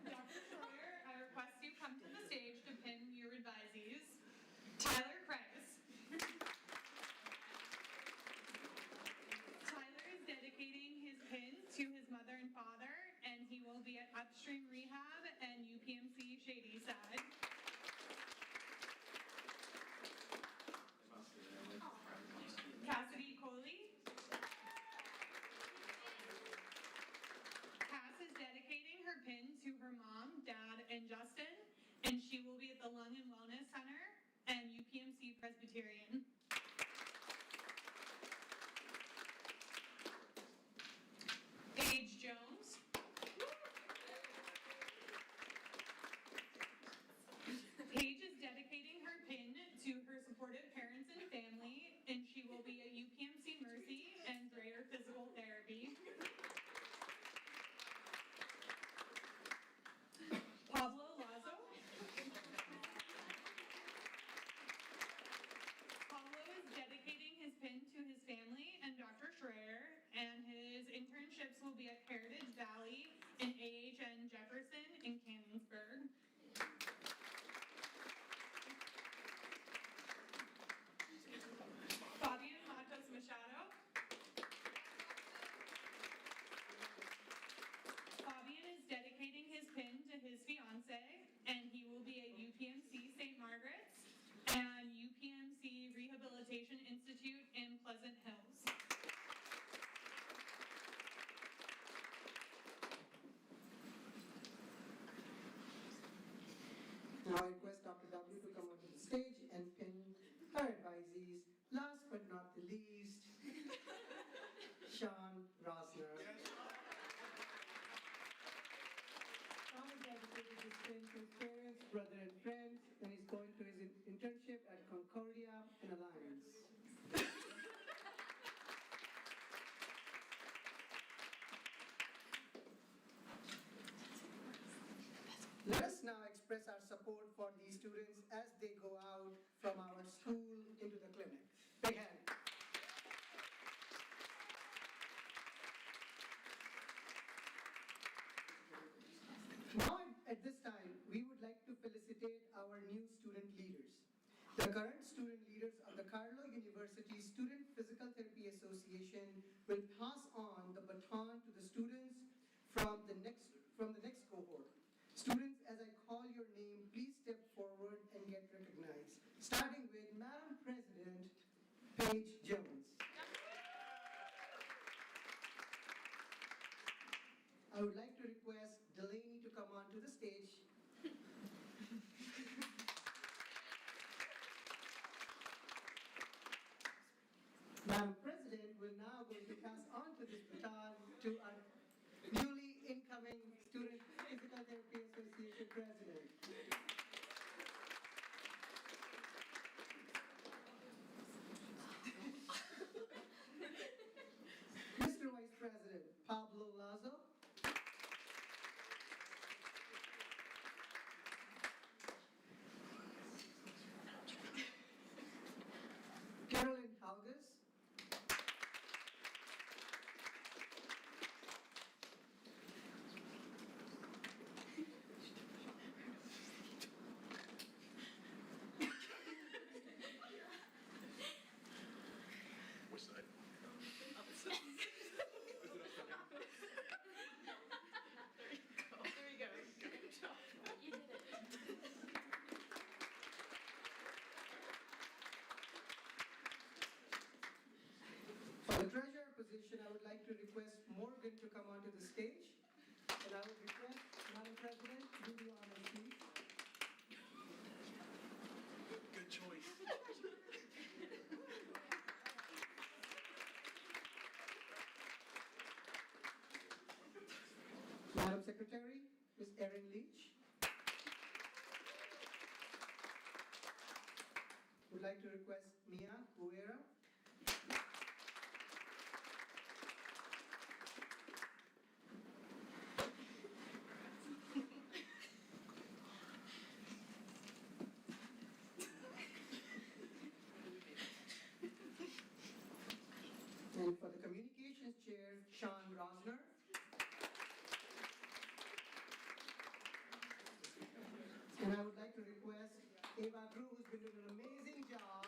Dr. Schroyer, I request you come to the stage to pin your advisees. Tyler Kreis. Tyler is dedicating his pin to his mother and father, and he will be at Upstream Rehab and UPMC Shadyside. Cassidy Coley. Cass is dedicating her pin to her mom, dad, and Justin, and she will be at the Lung and Wellness Center and UPMC Presbyterian. Paige Jones. Paige is dedicating her pin to her supportive parents and family, and she will be at UPMC Mercy and Dreher Physical Therapy. Pablo Lazo. The current student leaders of the Carlow University Student Physical Therapy Association will pass on the baton to the students from the next cohort. Students, as I call your name, please step forward and get recognized. Starting with Madam President Paige Jones. I would like to request Delaney to come onto the stage. Madam President will now going to pass on to this baton to our newly incoming Student Physical Therapy Association President. Mr. Vice President Pablo Lazo. Carolyn Halgus. Which side? There you go. Good job. You did it. For the treasurer position, I would like to request Morgan to come onto the stage. And I would request, Madam President, do the honors, please. Good choice. Madam Secretary, Ms. Erin Leach. Would like to request Mia Guerra. And for the communications chair, Sean Rosner. And I would like to request Eva Drew, who's been doing an amazing job.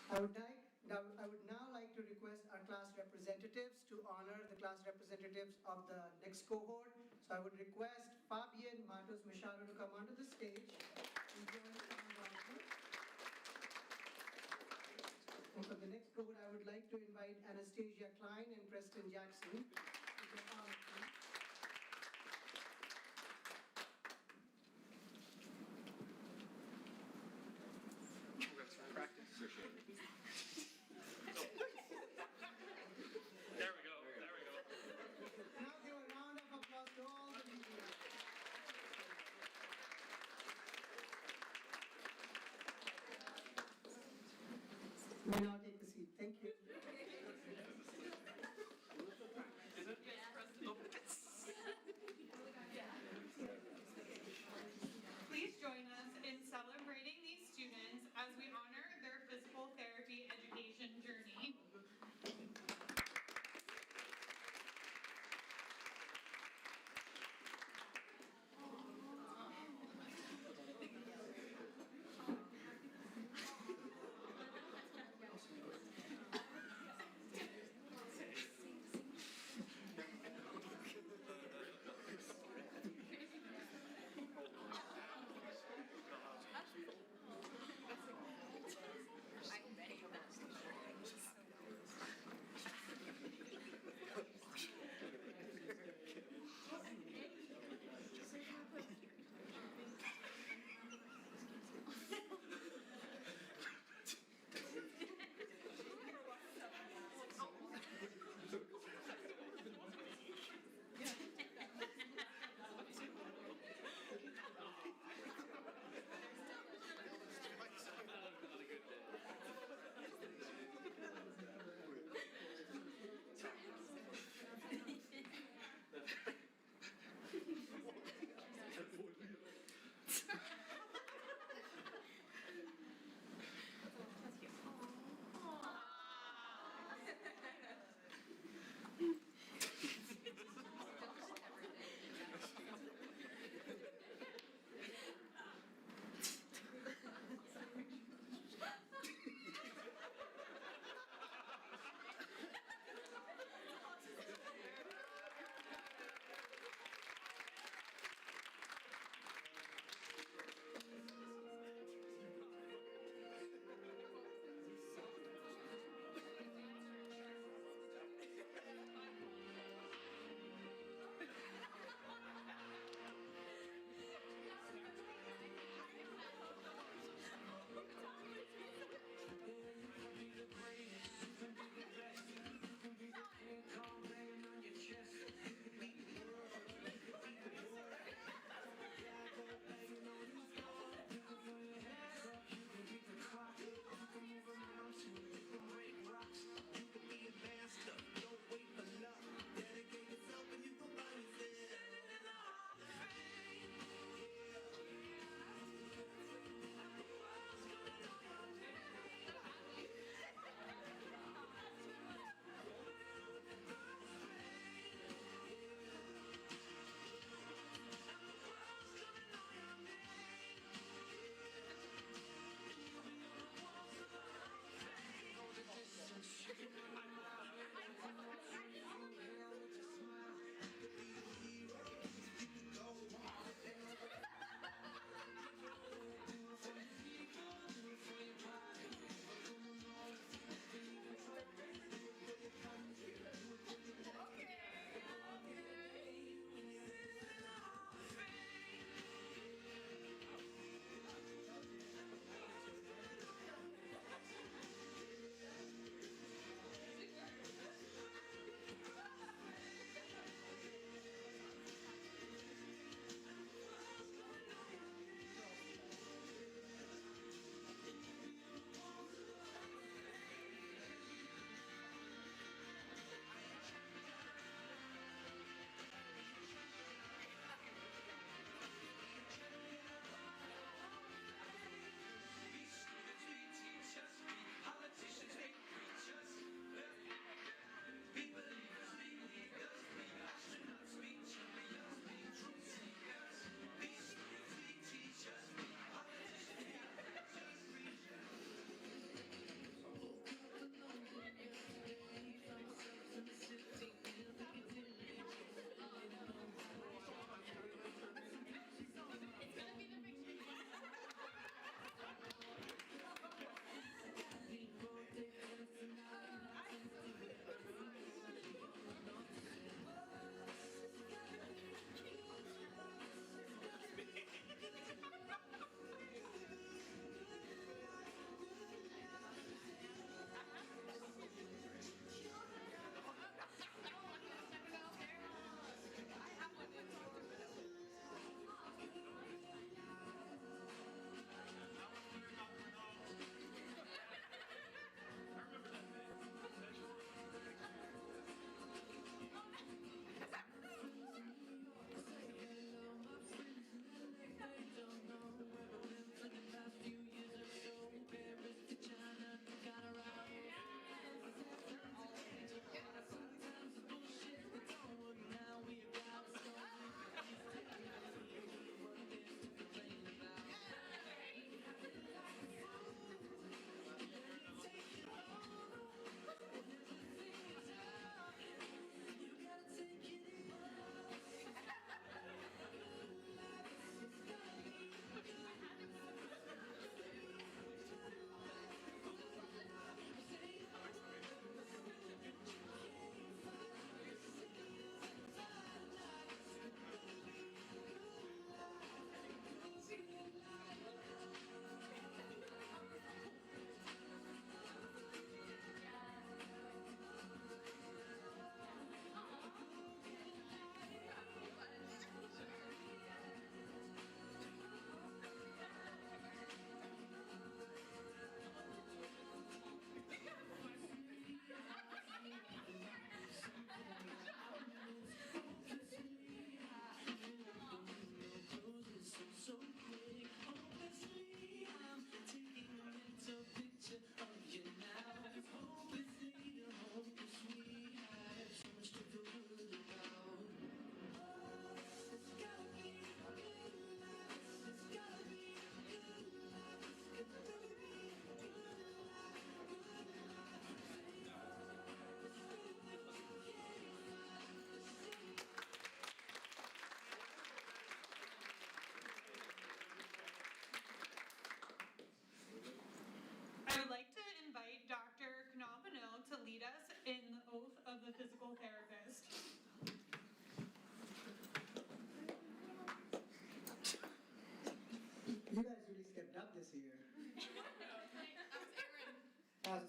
I would now like to request our class representatives to honor the class representatives of the next cohort. So I would request Fabian Matos Machado to come onto the stage. And join us on the altar. And for the next cohort, I would like to invite Anastasia Klein and Preston Jackson to come on, please. There we go. There we go. Now give a round of applause to all the leaders. You may now take the seat. Thank you. Please join us in celebrating these students as we honor their physical therapy education journey.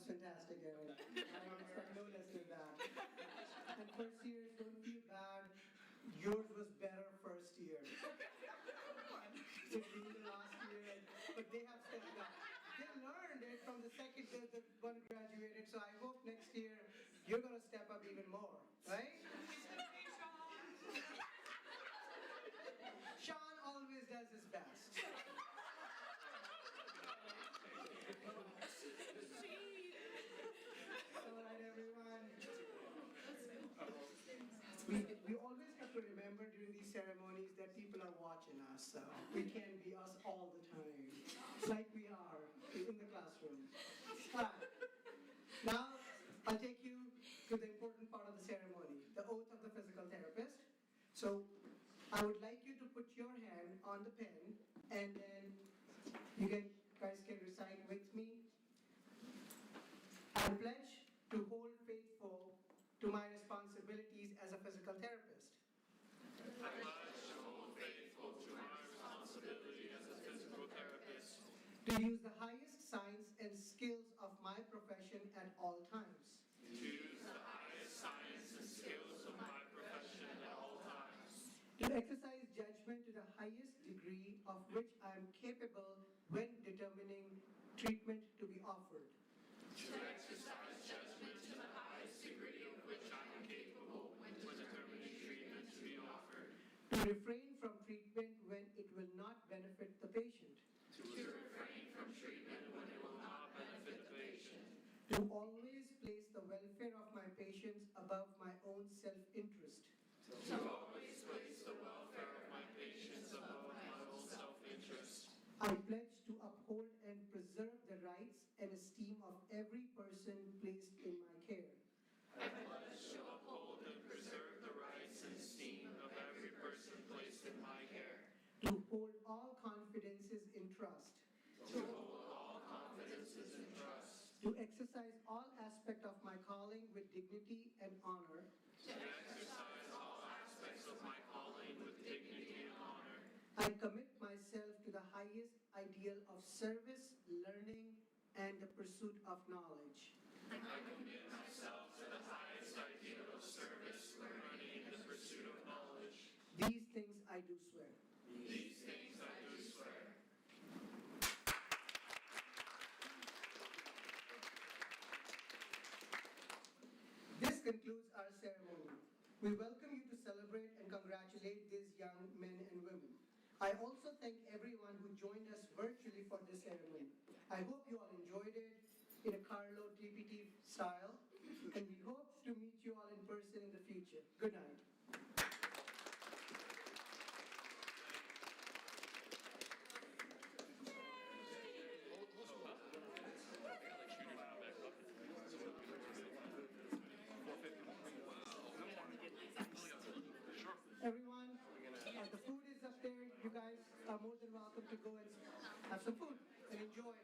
fantastic, Erin. I would expect no less than that. And first years, don't feel bad. Yours was better first year. It's been the last year, but they have stepped up. They learned it from the second year that one graduated, so I hope next year you're going to step up even more, right? Sean always does his best. All right, everyone. We always have to remember during these ceremonies that people are watching us, so we can't be us all the time, like we are in the classroom. All right. Now, I'll take you to the important part of the ceremony, the oath of the physical therapist. So, I would like you to put your hand on the pen, and then you guys can recite with me. I pledge to hold faithful to my responsibilities as a physical therapist. I pledge to hold faithful to my responsibility as a physical therapist. To use the highest science and skills of my profession at all times. To use the highest science and skills of my profession at all times. To exercise judgment to the highest degree of which I am capable when determining treatment to be offered. To exercise judgment to the highest degree of which I am capable when determining treatment to be offered. To refrain from treatment when it will not benefit the patient. To refrain from treatment when it will not benefit the patient. To always place the welfare of my patients above my own self-interest. To always place the welfare of my patients above my own self-interest. I pledge to uphold and preserve the rights and esteem of every person placed in my care. I pledge to uphold and preserve the rights and esteem of every person placed in my care. To hold all confidences in trust. To hold all confidences in trust. To exercise all aspects of my calling with dignity and honor. To exercise all aspects of my calling with dignity and honor. I commit myself to the highest ideal of service, learning, and the pursuit of knowledge. I commit myself to the highest ideal of service, learning, and the pursuit of knowledge. These things I do swear. These things I do swear. This concludes our ceremony. We welcome you to celebrate and congratulate these young men and women. I also thank everyone who joined us virtually for this ceremony. I hope you all enjoyed it in a Carlo TPT style, and we hope to meet you all in person in the future. Good night. Everyone, the food is up there. You guys are more than welcome to go and have some food and enjoy.